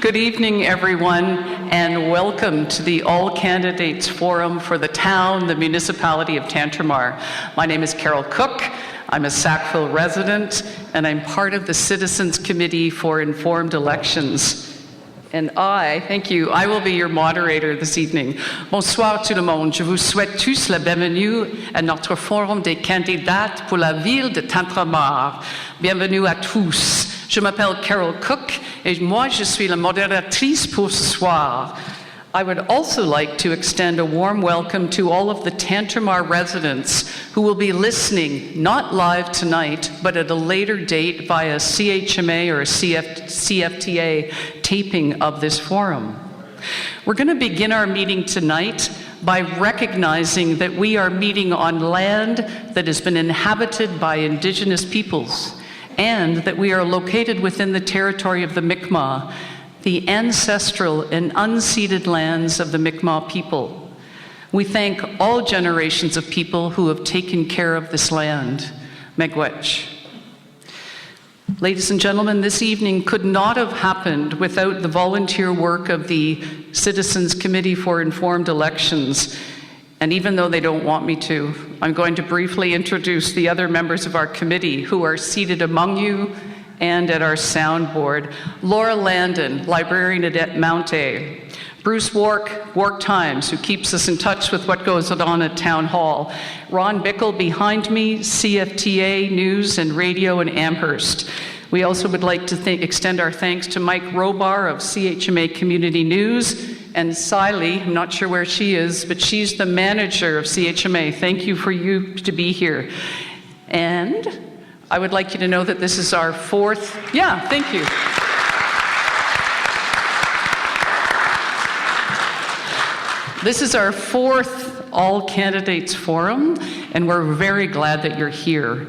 Good evening, everyone, and welcome to the All Candidates Forum for the town, the municipality of Tantramar. My name is Carol Cooke. I'm a Sackville resident, and I'm part of the Citizens Committee for Informed Elections. And thank you, I will be your moderator this evening. Bonsoir tout le monde. Je vous souhaite tous la bienvenue à notre forum des candidates pour la ville de Tantramar. Bienvenue à tous. Je m'appelle Carol Cooke, et moi je suis la modératrice pour ce soir. I would also like to extend a warm welcome to all of the Tantramar residents who will be listening, not live tonight, but at a later date via CHMA or CFTA taping of this forum. We're going to begin our meeting tonight by recognizing that we are meeting on land that has been inhabited by Indigenous peoples, and that we are located within the territory of the Mi'kmaq, the ancestral and unceded lands of the Mi'kmaq people. We thank all generations of people who have taken care of this land. Miigwech. Ladies and gentlemen, this evening could not have happened without the volunteer work of the Citizens Committee for Informed Elections. And even though they don't want me to, I'm going to briefly introduce the other members of our committee who are seated among you and at our soundboard. Laura Landon, librarian at Mount A. Bruce Wark, Wark Times, who keeps us in touch with what goes on at Town Hall. Ron Bickle behind me, CFTA News and Radio in Amherst. We also would like to extend our thanks to Mike Robar of CHMA Community News, and Siley, I'm not sure where she is, but she's the manager of CHMA. Thank you for you to be here. And I would like you to know that this is our fourth, thank you. This is our fourth All Candidates Forum, and we're very glad that you're here.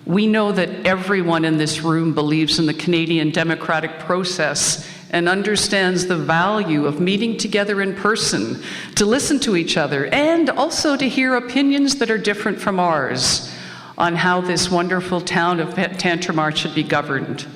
We know that everyone in this room believes in the Canadian democratic process and understands the value of meeting together in person to listen to each other and also to hear opinions that are different from ours on how this wonderful town of Tantramar should be governed.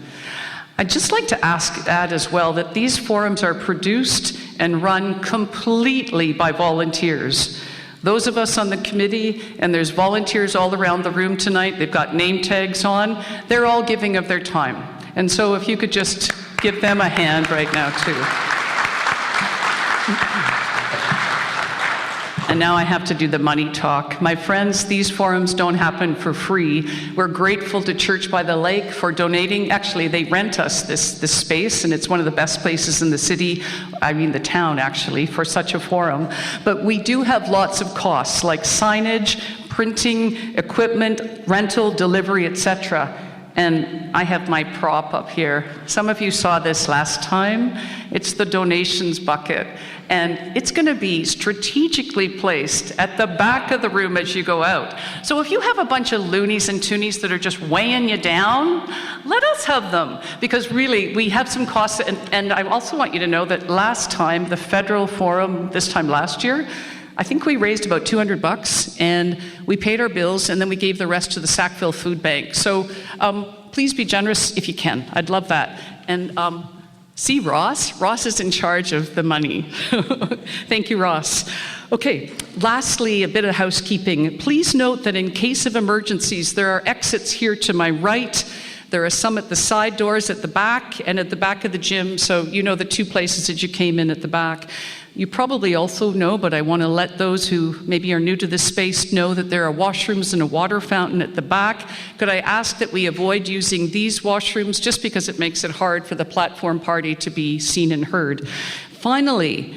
I'd just like to add as well that these forums are produced and run completely by volunteers. Those of us on the committee, and there's volunteers all around the room tonight, they've got name tags on, they're all giving of their time. And so if you could just give them a hand right now too. And now I have to do the money talk. My friends, these forums don't happen for free. We're grateful to Church by the Lake for donating. Actually, they rent us this space, and it's one of the best places in the city, the town actually, for such a forum. But we do have lots of costs, like signage, printing, equipment, rental, delivery, etc. And I have my prop up here. Some of you saw this last time. It's the donations bucket. And it's going to be strategically placed at the back of the room as you go out. So if you have a bunch of loonies and toonies that are just weighing you down, let us have them. Because really, we have some costs. And I also want you to know that last time, the federal forum, this time last year, I think we raised about $200, and we paid our bills, and then we gave the rest to the Sackville Food Bank. So please be generous if you can. I'd love that. And see Ross? Ross is in charge of the money. Thank you, Ross. Okay, lastly, a bit of housekeeping. Please note that in case of emergencies, there are exits here to my right. There are some at the side doors at the back and at the back of the gym, so you know the two places that you came in at the back. You probably also know, but I want to let those who maybe are new to this space know that there are washrooms and a water fountain at the back. Could I ask that we avoid using these washrooms just because it makes it hard for the platform party to be seen and heard? Finally,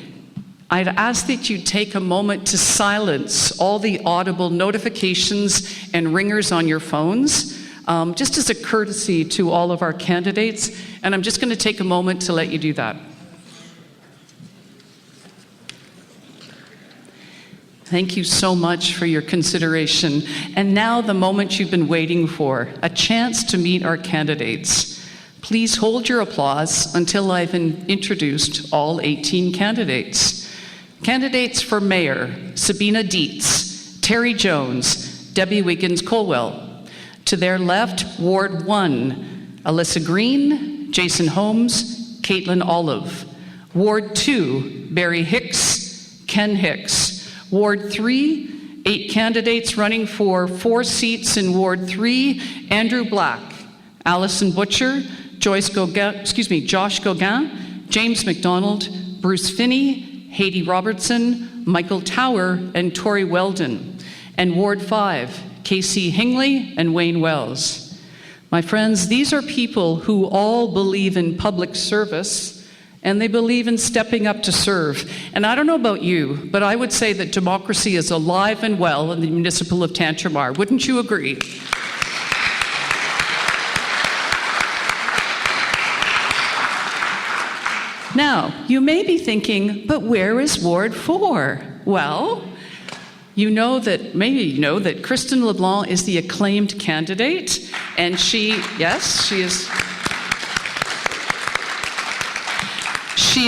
I'd ask that you take a moment to silence all the audible notifications and ringers on your phones, just as a courtesy to all of our candidates. And I'm just going to take a moment to let you do that. Thank you so much for your consideration. And now the moment you've been waiting for, a chance to meet our candidates. Please hold your applause until I've introduced all 18 candidates. Candidates for Mayor, Sabina Dietz, Terry Jones, Debbie Wiggins-Colwell. To their left, Ward 1, Alyssa Green, Jason Holmes, Caitlin Olive. Ward 2, Barry Hicks, Ken Hicks. Ward 3, 8 candidates running for 4 seats in Ward 3, Andrew Black, Alison Butcher, Josh Gauguin, James McDonald, Bruce Finney, Haiti Robertson, Michael Tower, and Tori Weldon. And Ward 5, Casey Hingley and Wayne Wells. My friends, these are people who all believe in public service, and they believe in stepping up to serve. And I don't know about you, but I would say that democracy is alive and well in the Municipal of Tantramar. Wouldn't you agree? Now, you may be thinking, but where is Ward 4? Well, maybe you know that Kristin Leblanc is the acclaimed candidate, and she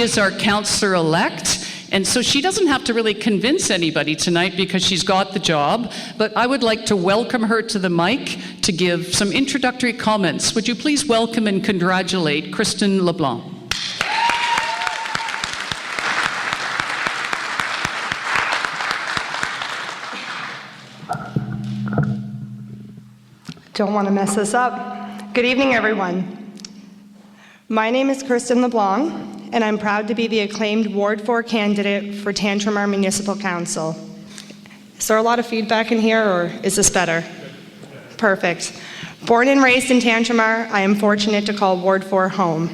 is our councillor-elect, and so she doesn't have to really convince anybody tonight because she's got the job, but I would like to welcome her to the mic to give some introductory comments. Would you please welcome and congratulate Kristin Leblanc? Don't want to mess this up. Good evening, everyone. My name is Kristin Leblanc, and I'm proud to be the acclaimed Ward 4 candidate for Tantramar Municipal Council. Is there a lot of feedback in here, or is this better? Perfect. Born and raised in Tantramar, I am fortunate to call Ward 4 home.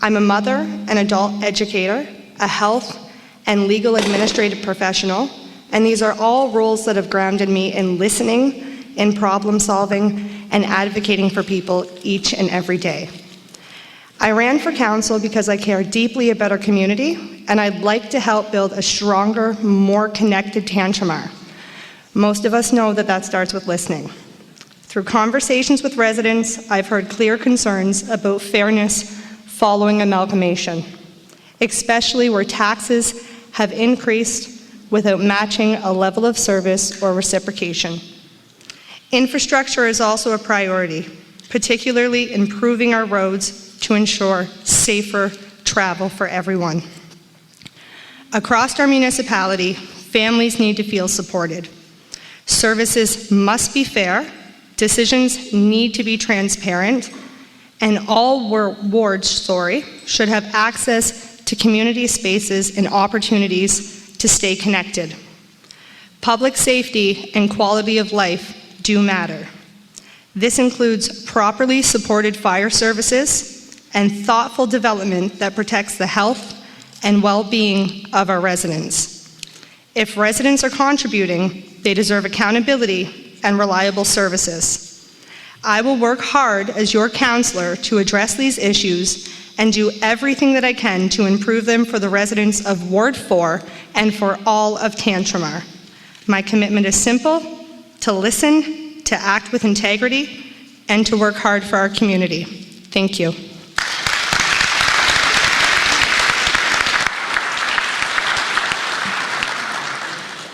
I'm a mother, an adult educator, a health and legal administrative professional, and these are all roles that have grounded me in listening, in problem solving, and advocating for people each and every day. I ran for council because I care deeply about our community, and I'd like to help build a stronger, more connected Tantramar. Most of us know that that starts with listening. Through conversations with residents, I've heard clear concerns about fairness following amalgamation, especially where taxes have increased without matching a level of service or reciprocation. Infrastructure is also a priority, particularly improving our roads to ensure safer travel for everyone. Across our municipality, families need to feel supported. Services must be fair, decisions need to be transparent, and all wards should have access to community spaces and opportunities to stay connected. Public safety and quality of life do matter. This includes properly supported fire services and thoughtful development that protects the health and well-being of our residents. If residents are contributing, they deserve accountability and reliable services. I will work hard as your councillor to address these issues and do everything that I can to improve them for the residents of Ward 4 and for all of Tantramar. My commitment is simple: to listen, to act with integrity, and to work hard for our community. Thank you.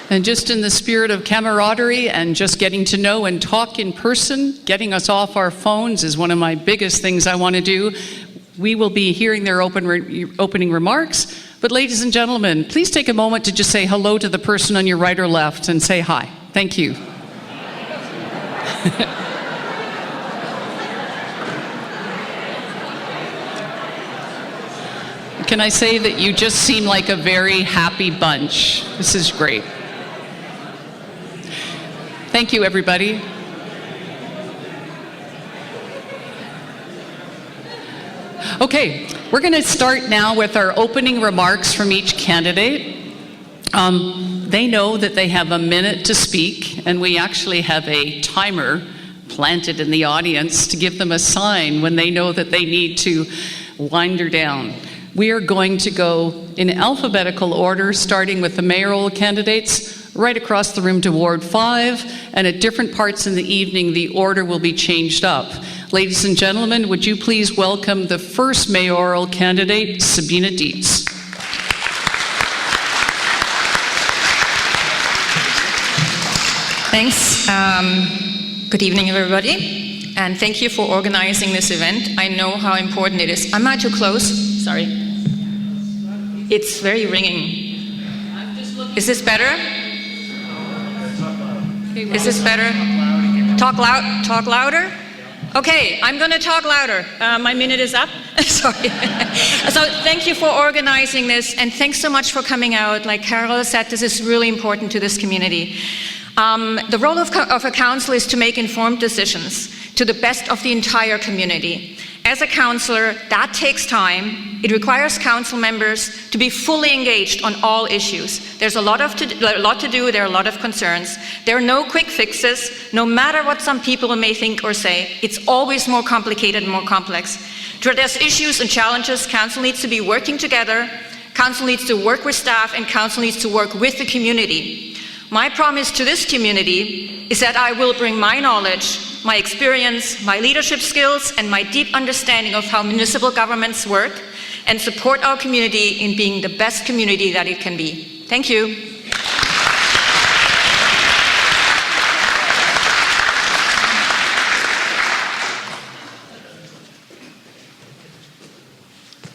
And just in the spirit of camaraderie and just getting to know and talk in person, getting us off our phones is one of my biggest things I want to do. We will be hearing their opening remarks. But ladies and gentlemen, please take a moment to just say hello to the person on your right or left and say hi. Thank you. Can I say that you just seem like a very happy bunch? This is great. Thank you, everybody. Okay, we're going to start now with our opening remarks from each candidate. They know that they have a minute to speak, and we actually have a timer planted in the audience to give them a sign when they know that they need to wind her down. We are going to go in alphabetical order, starting with the mayoral candidates, right across the room to Ward 5, and at different parts in the evening, the order will be changed up. Ladies and gentlemen, would you please welcome the first mayoral candidate, Sabina Dietz. Thanks. Good evening, everybody, and thank you for organizing this event. I know how important it is. Am I too close? Sorry. It's very ringing. Is this better? Is this better? Talk loud. Talk louder? Okay, I'm going to talk louder. My minute is up. Sorry. So thank you for organizing this, and thanks so much for coming out. Like Carol said, this is really important to this community. The role of a council is to make informed decisions to the best of the entire community. As a councillor, that takes time. It requires council members to be fully engaged on all issues. There's a lot to do, there are a lot of concerns. There are no quick fixes, no matter what some people may think or say. It's always more complicated and more complex. To address issues and challenges, council needs to be working together, council needs to work with staff, and council needs to work with the community. My promise to this community is that I will bring my knowledge, my experience, my leadership skills, and my deep understanding of how municipal governments work, and support our community in being the best community that it can be. Thank you.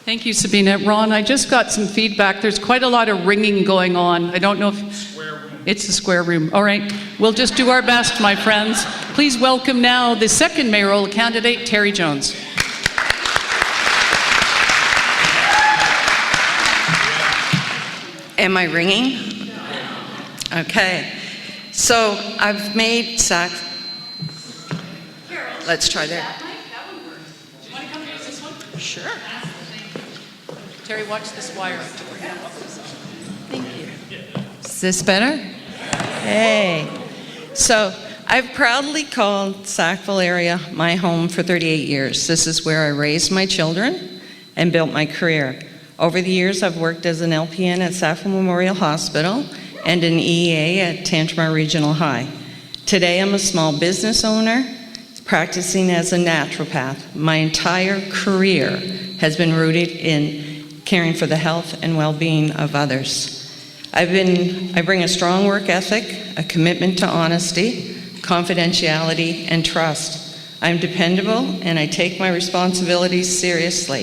Thank you, Sabina. Ron, I just got some feedback. There's quite a lot of ringing going on. I don't know if... It's the square room. All right. We'll just do our best, my friends. Please welcome now the second mayoral candidate, Terry Jones. Am I ringing? Okay. So I've made Let's try that. That one works. Do you want to come use this one? Sure. Terry, watch this wire. Thank you. Is this better? Hey. So I've proudly called Sackville area my home for 38 years. This is where I raised my children and built my career. Over the years, I've worked as an LPN at Sackville Memorial Hospital and an EA at Tantramar Regional High. Today, I'm a small business owner practicing as a naturopath. My entire career has been rooted in caring for the health and well-being of others. I bring a strong work ethic, a commitment to honesty, confidentiality, and trust. I'm dependable, and I take my responsibilities seriously.